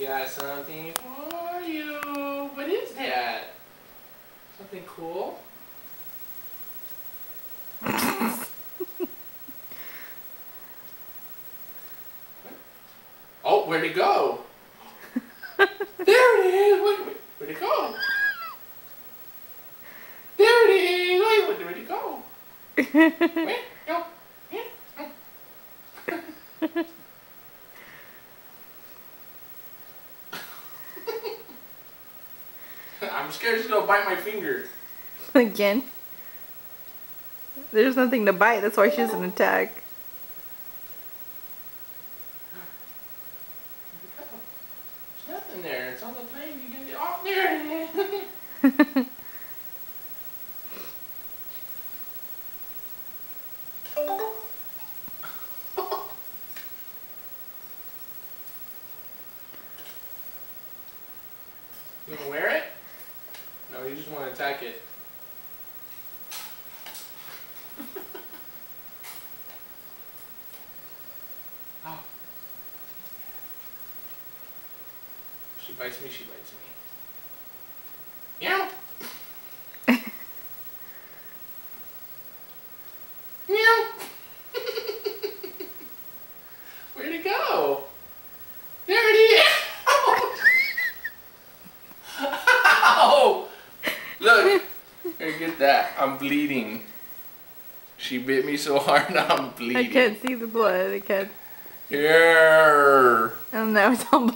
got something for you. What is that? Something cool? Oh, where'd it go? There it is! Wait, where'd it go? There it is! Wait, where'd it go? Wait, no. I'm scared it's gonna bite my finger. Again? There's nothing to bite, that's why she doesn't attack. There's nothing there. It's on the plane. You get it. Oh, there it is. You wanna wear it? No, you just wanna attack it. Oh. She bites me, she bites me. Meow! Meow! Where'd it go? There it is! Ow! Look! Here, get that. I'm bleeding. She bit me so hard now I'm bleeding. I can't see the blood. I can't. Here! And now it's all